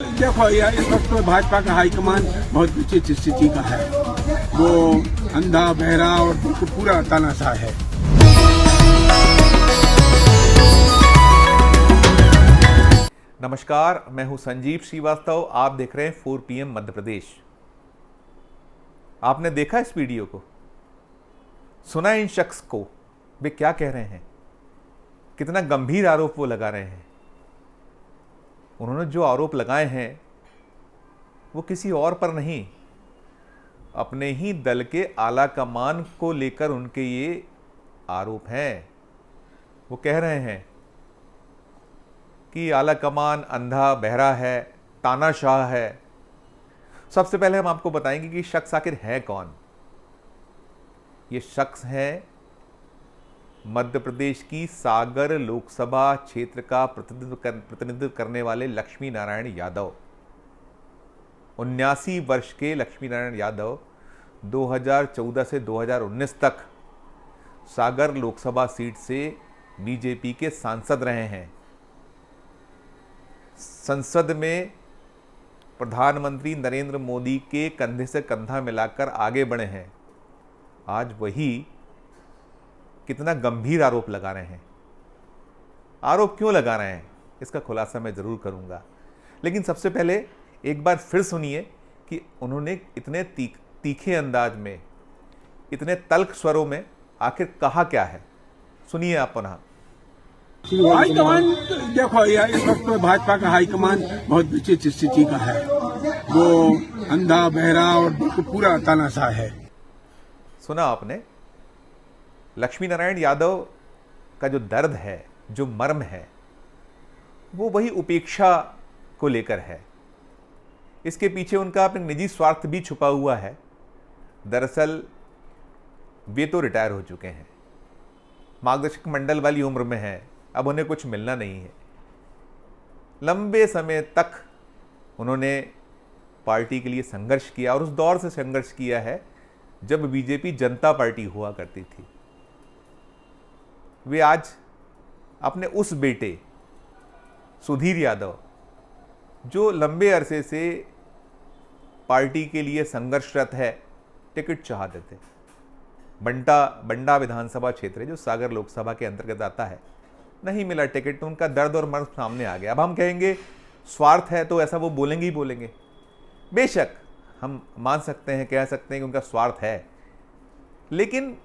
देखो यार, इस वक्त तो भाजपा का हाईकमान बहुत विचित्र स्थिति का है। वो अंधा बहरा और पूरा तानाशाह है। नमस्कार, मैं हूं संजीव श्रीवास्तव। आप देख रहे हैं 4 PM मध्य प्रदेश। आपने देखा इस वीडियो को, सुना इन शख्स को, वे क्या कह रहे हैं, कितना गंभीर आरोप वो लगा रहे हैं। उन्होंने जो आरोप लगाए हैं वो किसी और पर नहीं, अपने ही दल के आला कमान को लेकर उनके ये आरोप हैं। वो कह रहे हैं कि आला कमान अंधा बहरा है, तानाशाह है। सबसे पहले हम आपको बताएंगे कि शख्स आखिर है कौन। ये शख्स है मध्य प्रदेश की सागर लोकसभा क्षेत्र का प्रतिनिधित्व करने वाले लक्ष्मी नारायण यादव। 79 वर्ष के लक्ष्मी नारायण यादव 2014 से 2019 तक सागर लोकसभा सीट से बीजेपी के सांसद रहे हैं। संसद में प्रधानमंत्री नरेंद्र मोदी के कंधे से कंधा मिलाकर आगे बढ़े हैं। आज वही कितना गंभीर आरोप लगा रहे हैं। आरोप क्यों लगा रहे हैं, इसका खुलासा मैं ज़रूर करूंगा, लेकिन सबसे पहले एक बार फिर सुनिए कि उन्होंने इतने तीखे अंदाज में, इतने तल्ख स्वरों में आखिर कहा क्या है। सुनिए आप पुनः। हाईकमान देखो यार, इस वक्त तो भाजपा का हाईकमान बहुत विचित्र स्थिति का है। वो अंधा बहरा और पूरा तानाशाह है। सुना आपने, लक्ष्मी नारायण यादव का जो दर्द है, जो मर्म है, वो वही उपेक्षा को लेकर है। इसके पीछे उनका अपना निजी स्वार्थ भी छुपा हुआ है। दरअसल वे तो रिटायर हो चुके हैं, मार्गदर्शक मंडल वाली उम्र में हैं, अब उन्हें कुछ मिलना नहीं है। लंबे समय तक उन्होंने पार्टी के लिए संघर्ष किया और उस दौर से संघर्ष किया है जब बीजेपी जनता पार्टी हुआ करती थी। वे आज अपने उस बेटे सुधीर यादव, जो लंबे अरसे से पार्टी के लिए संघर्षरत है, टिकट चाहते थे। बंडा विधानसभा क्षेत्र है जो सागर लोकसभा के अंतर्गत आता है, नहीं मिला टिकट, तो उनका दर्द और मर्म सामने आ गया। अब हम कहेंगे स्वार्थ है तो ऐसा वो बोलेंगे ही बोलेंगे। बेशक हम मान सकते हैं, कह सकते हैं कि उनका स्वार्थ है, लेकिन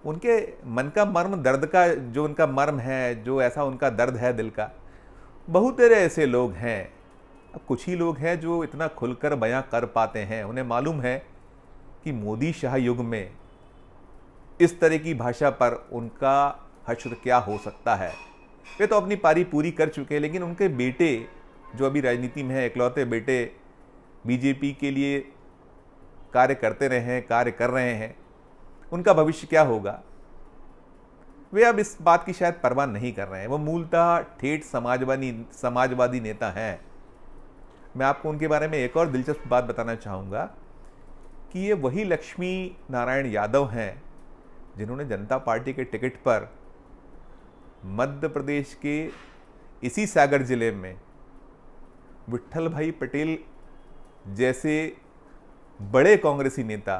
उनके मन का मर्म, दर्द का जो उनका मर्म है, जो ऐसा उनका दर्द है दिल का, बहुत सारे ऐसे लोग हैं। अब कुछ ही लोग हैं जो इतना खुलकर बयां कर पाते हैं। उन्हें मालूम है कि मोदी शाह युग में इस तरह की भाषा पर उनका हश्र क्या हो सकता है। वे तो अपनी पारी पूरी कर चुके हैं, लेकिन उनके बेटे जो अभी राजनीति में हैं, इकलौते बेटे, बीजेपी के लिए कार्य करते रहे हैं, कार्य कर रहे हैं, उनका भविष्य क्या होगा, वे अब इस बात की शायद परवाह नहीं कर रहे हैं। वो मूलतः ठेठ समाजवादी नेता हैं। मैं आपको उनके बारे में एक और दिलचस्प बात बताना चाहूँगा कि ये वही लक्ष्मी नारायण यादव हैं जिन्होंने जनता पार्टी के टिकट पर मध्य प्रदेश के इसी सागर जिले में विट्ठल भाई पटेल जैसे बड़े कांग्रेसी नेता,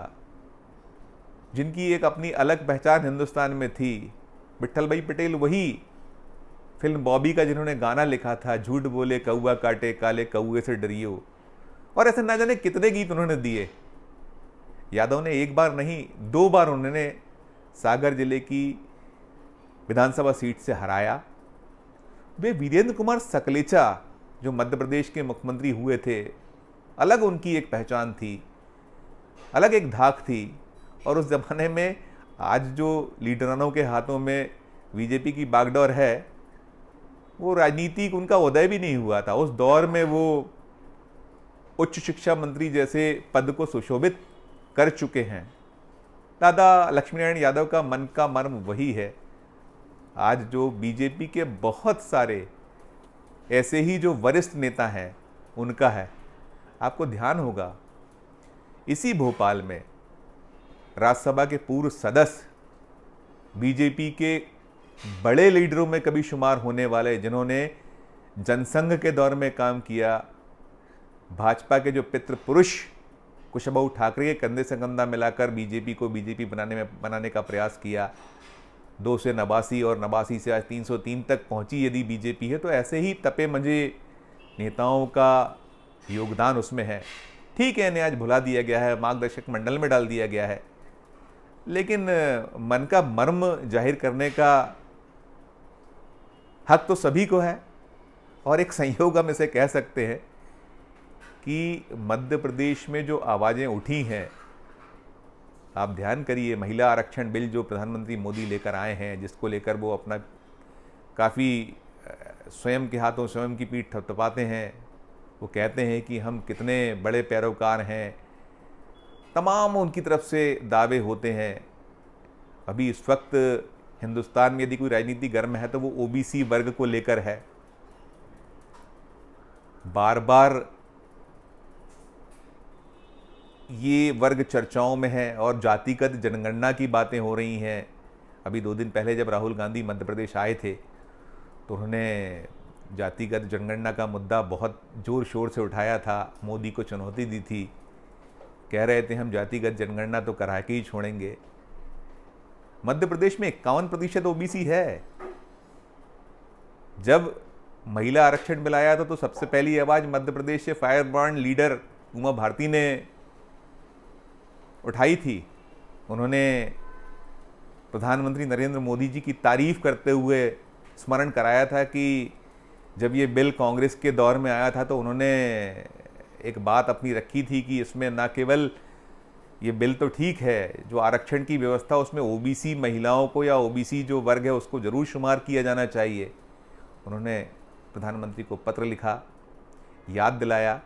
जिनकी एक अपनी अलग पहचान हिंदुस्तान में थी, विट्ठल भाई पटेल वही फिल्म बॉबी का जिन्होंने गाना लिखा था, झूठ बोले कौआ काटे काले कौए से डरियो, और ऐसे ना जाने कितने गीत उन्होंने दिए। यादव ने एक बार नहीं, 2 बार उन्होंने सागर जिले की विधानसभा सीट से हराया। वे वीरेंद्र कुमार सकलेचा जो मध्य प्रदेश के मुख्यमंत्री हुए थे, अलग उनकी एक पहचान थी, अलग एक धाक थी। और उस जमाने में आज जो लीडरानों के हाथों में बीजेपी की बागडोर है, वो राजनीतिक उनका उदय भी नहीं हुआ था। उस दौर में वो उच्च शिक्षा मंत्री जैसे पद को सुशोभित कर चुके हैं। दादा लक्ष्मीनारायण यादव का मन का मर्म वही है। आज जो बीजेपी के बहुत सारे ऐसे ही जो वरिष्ठ नेता हैं, उनका है। आपको ध्यान होगा, इसी भोपाल में राज्यसभा के पूर्व सदस्य, बीजेपी के बड़े लीडरों में कभी शुमार होने वाले, जिन्होंने जनसंघ के दौर में काम किया, भाजपा के जो पितृ पुरुष कुशबू ठाकरे के कंधे से कंधा मिलाकर बीजेपी को बीजेपी बनाने का प्रयास किया, 2 से 89 और 89 से आज 303 तक पहुंची यदि बीजेपी है, तो ऐसे ही तपे मजे नेताओं का योगदान उसमें है। ठीक है, इन्हें आज भुला दिया गया है, मार्गदर्शक मंडल में डाल दिया गया है, लेकिन मन का मर्म जाहिर करने का हक तो सभी को है। और एक संयोग हम इसे कह सकते हैं कि मध्य प्रदेश में जो आवाज़ें उठी हैं, आप ध्यान करिए, महिला आरक्षण बिल जो प्रधानमंत्री मोदी लेकर आए हैं, जिसको लेकर वो अपना काफ़ी स्वयं के हाथों स्वयं की पीठ थपथपाते हैं, वो कहते हैं कि हम कितने बड़े पैरोकार हैं, तमाम उनकी तरफ से दावे होते हैं। अभी इस वक्त हिंदुस्तान में यदि कोई राजनीति गर्म है तो वो ओबीसी वर्ग को लेकर है। बार बार ये वर्ग चर्चाओं में है और जातिगत जनगणना की बातें हो रही हैं। अभी 2 दिन पहले जब राहुल गांधी मध्य प्रदेश आए थे तो उन्होंने जातिगत जनगणना का मुद्दा बहुत ज़ोर शोर से उठाया था, मोदी को चुनौती दी थी, कह रहे थे हम जातिगत जनगणना तो करा के ही छोड़ेंगे। मध्य प्रदेश में 51% ओबीसी है। जब महिला आरक्षण बिल आया था तो सबसे पहली आवाज़ मध्य प्रदेश से fire brand leader Uma Bharti ने उठाई थी। उन्होंने प्रधानमंत्री नरेंद्र मोदी जी की तारीफ करते हुए स्मरण कराया था कि जब ये बिल कांग्रेस के दौर में आया था तो उन्होंने एक बात अपनी रखी थी कि इसमें ना केवल ये बिल तो ठीक है, जो आरक्षण की व्यवस्था उसमें ओबीसी महिलाओं को या ओबीसी जो वर्ग है उसको ज़रूर शुमार किया जाना चाहिए। उन्होंने प्रधानमंत्री को पत्र लिखा, याद दिलाया।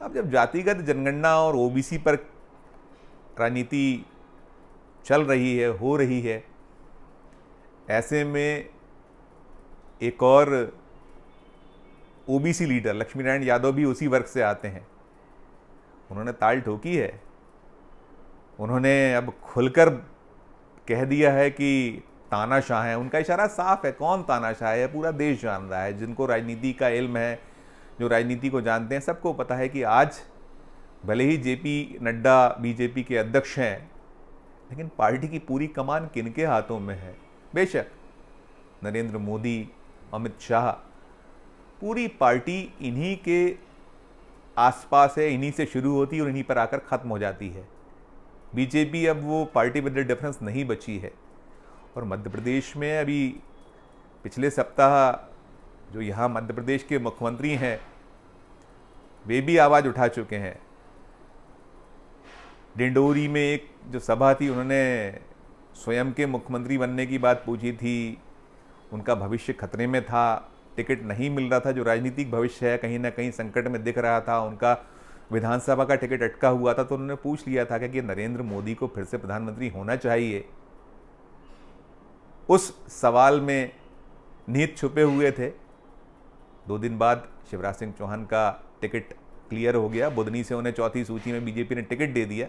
अब जब जातिगत जनगणना और ओबीसी पर राजनीति चल रही है, हो रही है, ऐसे में एक और ओबीसी लीडर लक्ष्मी नारायण यादव भी उसी वर्ग से आते हैं, उन्होंने ताल ठोकी है। उन्होंने अब खुलकर कह दिया है कि तानाशाह है। उनका इशारा साफ है, कौन तानाशाह है पूरा देश जान रहा है। जिनको राजनीति का इल्म है, जो राजनीति को जानते हैं, सबको पता है कि आज भले ही जेपी नड्डा बीजेपी के अध्यक्ष हैं, लेकिन पार्टी की पूरी कमान किनके हाथों में है? बेशक नरेंद्र मोदी, अमित शाह, पूरी पार्टी इन्हीं के आसपास है, इन्हीं से शुरू होती है और इन्हीं पर आकर ख़त्म हो जाती है। बीजेपी अब वो पार्टी विद द डिफरेंस नहीं बची है। और मध्य प्रदेश में अभी पिछले सप्ताह जो यहाँ मध्य प्रदेश के मुख्यमंत्री हैं, वे भी आवाज़ उठा चुके हैं। डिंडोरी में एक जो सभा थी, उन्होंने स्वयं के मुख्यमंत्री बनने की बात पूछी थी। उनका भविष्य खतरे में था, टिकट नहीं मिल रहा था, जो राजनीतिक भविष्य है कहीं ना कहीं संकट में दिख रहा था। उनका विधानसभा का टिकट अटका हुआ था, तो उन्होंने पूछ लिया था कि नरेंद्र मोदी को फिर से प्रधानमंत्री होना चाहिए। उस सवाल में निहित छुपे हुए थे। 2 दिन बाद शिवराज सिंह चौहान का टिकट क्लियर हो गया, बुधनी से उन्हें चौथी सूची में बीजेपी ने टिकट दे दिया।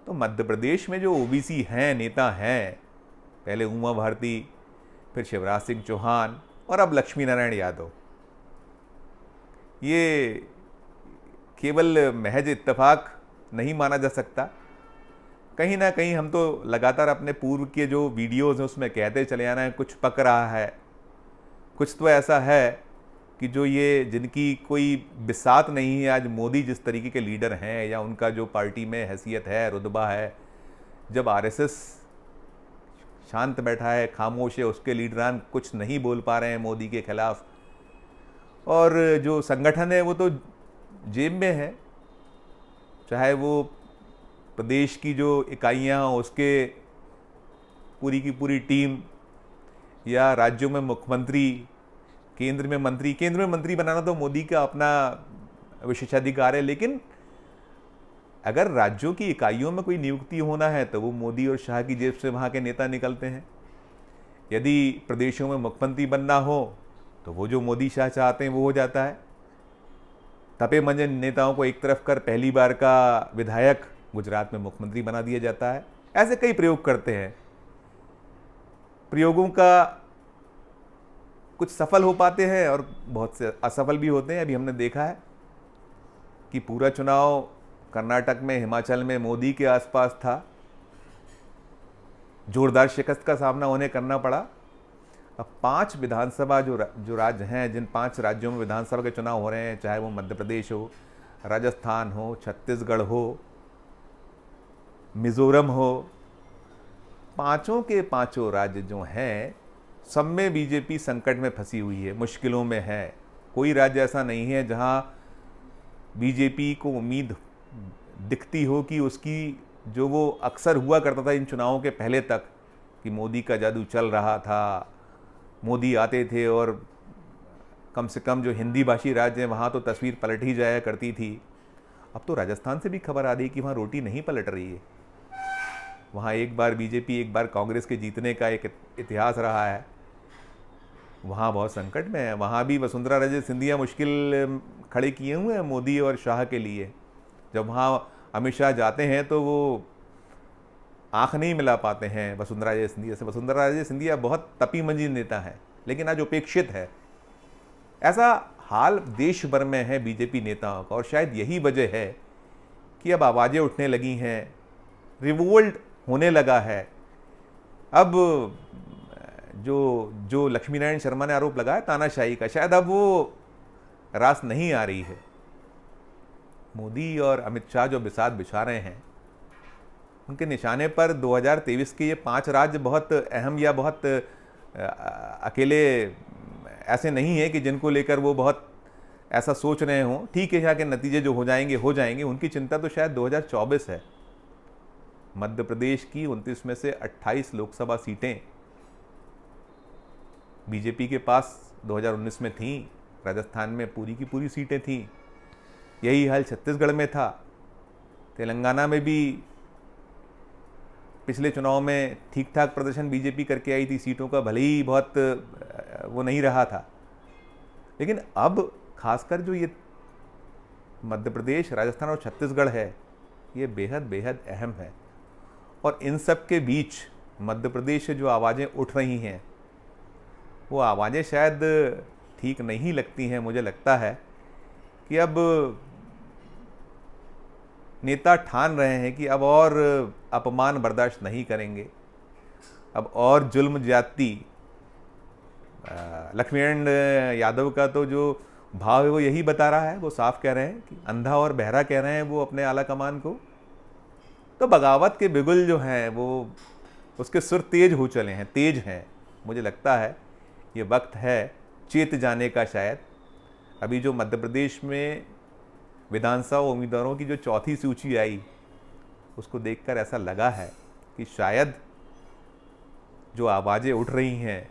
तो मध्य प्रदेश में जो ओबीसी हैं, नेता हैं, पहले उमा भारती, फिर शिवराज सिंह चौहान और अब लक्ष्मी नारायण यादव, ये केवल महज इत्तेफाक नहीं माना जा सकता। कहीं ना कहीं हम तो लगातार अपने पूर्व के जो वीडियोज़ हैं उसमें कहते चले आना है कुछ पक रहा है, कुछ तो ऐसा है कि जो ये जिनकी कोई बिसात नहीं है, आज मोदी जिस तरीके के लीडर हैं या उनका जो पार्टी में हैसियत है, रुतबा है, जब आरएसएस शांत बैठा है, खामोश है, उसके लीडरान कुछ नहीं बोल पा रहे हैं मोदी के खिलाफ, और जो संगठन है वो तो जेब में है, चाहे वो प्रदेश की जो इकाइयाँ उसके पूरी की पूरी टीम, या राज्यों में मुख्यमंत्री, केंद्र में मंत्री बनाना तो मोदी का अपना विशेषाधिकार है। लेकिन अगर राज्यों की इकाइयों में कोई नियुक्ति होना है तो वो मोदी और शाह की जेब से वहाँ के नेता निकलते हैं। यदि प्रदेशों में मुख्यमंत्री बनना हो तो वो जो मोदी शाह चाहते हैं वो हो जाता है। तपे मंजन नेताओं को एक तरफ कर पहली बार का विधायक गुजरात में मुख्यमंत्री बना दिया जाता है। ऐसे कई प्रयोग करते हैं। प्रयोगों का कुछ सफल हो पाते हैं और बहुत से असफल भी होते हैं। अभी हमने देखा है कि पूरा चुनाव कर्नाटक में, हिमाचल में मोदी के आसपास था, जोरदार शिकस्त का सामना उन्हें करना पड़ा। अब 5 विधानसभा जो राज्य हैं, जिन 5 राज्यों में विधानसभा के चुनाव हो रहे हैं, चाहे वो मध्य प्रदेश हो, राजस्थान हो, छत्तीसगढ़ हो, मिजोरम हो, पांचों के पांचों राज्य जो हैं सब में बीजेपी संकट में फंसी हुई है, मुश्किलों में है। कोई राज्य ऐसा नहीं है जहां बीजेपी को उम्मीद दिखती हो कि उसकी जो वो अक्सर हुआ करता था इन चुनावों के पहले तक कि मोदी का जादू चल रहा था, मोदी आते थे और कम से कम जो हिंदी भाषी राज्य हैं वहाँ तो तस्वीर पलट ही जाया करती थी। अब तो राजस्थान से भी खबर आ रही कि वहाँ रोटी नहीं पलट रही है। वहाँ एक बार बीजेपी एक बार कांग्रेस के जीतने का एक इतिहास रहा है। वहाँ बहुत संकट में है। वहाँ भी वसुंधरा राजे सिंधिया मुश्किल खड़े किए हुए हैं मोदी और शाह के लिए। जब वहाँ अमित शाह जाते हैं तो वो आँख नहीं मिला पाते हैं वसुंधरा राजे सिंधिया से। वसुंधरा राजे सिंधिया बहुत तपी मंजी नेता है, लेकिन आज उपेक्षित है। ऐसा हाल देश भर में है बीजेपी नेताओं का, और शायद यही वजह है कि अब आवाज़ें उठने लगी हैं, रिवोल्ट होने लगा है। अब जो लक्ष्मी नारायण शर्मा ने आरोप लगाया तानाशाही का, शायद अब वो रास नहीं आ रही है। मोदी और अमित शाह जो बिसात बिछा रहे हैं, उनके निशाने पर 2023 के ये 5 राज्य बहुत अहम या बहुत अकेले ऐसे नहीं है कि जिनको लेकर वो बहुत ऐसा सोच रहे हों। ठीक है, यहाँ के नतीजे जो हो जाएंगे। उनकी चिंता तो शायद 2024 है। मध्य प्रदेश की 29 में से 28 लोकसभा सीटें बीजेपी के पास 2019 में थीं। राजस्थान में पूरी की पूरी सीटें थीं। यही हाल छत्तीसगढ़ में था। तेलंगाना में भी पिछले चुनाव में ठीक ठाक प्रदर्शन बीजेपी करके आई थी सीटों का, भले ही बहुत वो नहीं रहा था। लेकिन अब खासकर जो ये मध्य प्रदेश, राजस्थान और छत्तीसगढ़ है, ये बेहद बेहद अहम है। और इन सब के बीच मध्य प्रदेश से जो आवाज़ें उठ रही हैं, वो आवाज़ें शायद ठीक नहीं लगती हैं। मुझे लगता है कि अब नेता ठान रहे हैं कि अब और अपमान बर्दाश्त नहीं करेंगे, अब और जुल्म ज्यादती। लक्ष्मीनारायण यादव का तो जो भाव है वो यही बता रहा है। वो साफ कह रहे हैं कि अंधा और बहरा कह रहे हैं वो अपने आला कमान को। तो बगावत के बिगुल जो हैं वो उसके सुर तेज हो चले हैं, तेज हैं। मुझे लगता है ये वक्त है चेत जाने का। शायद अभी जो मध्य प्रदेश में विधानसभा उम्मीदवारों की जो चौथी सूची आई, उसको देखकर ऐसा लगा है कि शायद जो आवाज़ें उठ रही हैं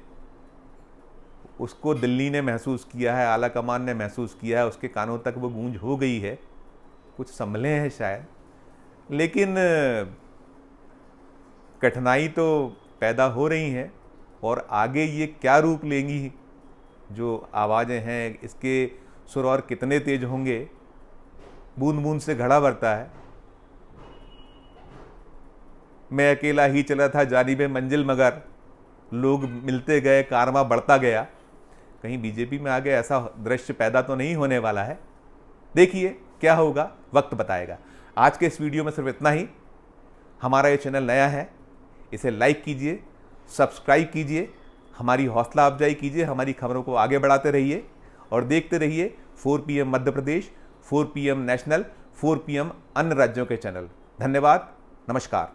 उसको दिल्ली ने महसूस किया है, आला कमान ने महसूस किया है, उसके कानों तक वो गूंज हो गई है। कुछ संभले हैं शायद, लेकिन कठिनाई तो पैदा हो रही हैं। और आगे ये क्या रूप लेंगी जो आवाज़ें हैं, इसके सुर और कितने तेज होंगे। बूंद बूंद से घड़ा भरता है। मैं अकेला ही चला था जानिबे मंजिल, मगर लोग मिलते गए, कारवां बढ़ता गया। कहीं बीजेपी में आगे ऐसा दृश्य पैदा तो नहीं होने वाला है। देखिए क्या होगा, वक्त बताएगा। आज के इस वीडियो में सिर्फ इतना ही। हमारा ये चैनल नया है, इसे लाइक कीजिए, सब्सक्राइब कीजिए, हमारी हौसला अफजाई कीजिए, हमारी खबरों को आगे बढ़ाते रहिए और देखते रहिए 4 PM Madhya Pradesh, 4 PM national, 4 PM अन्य राज्यों के चैनल। धन्यवाद, नमस्कार।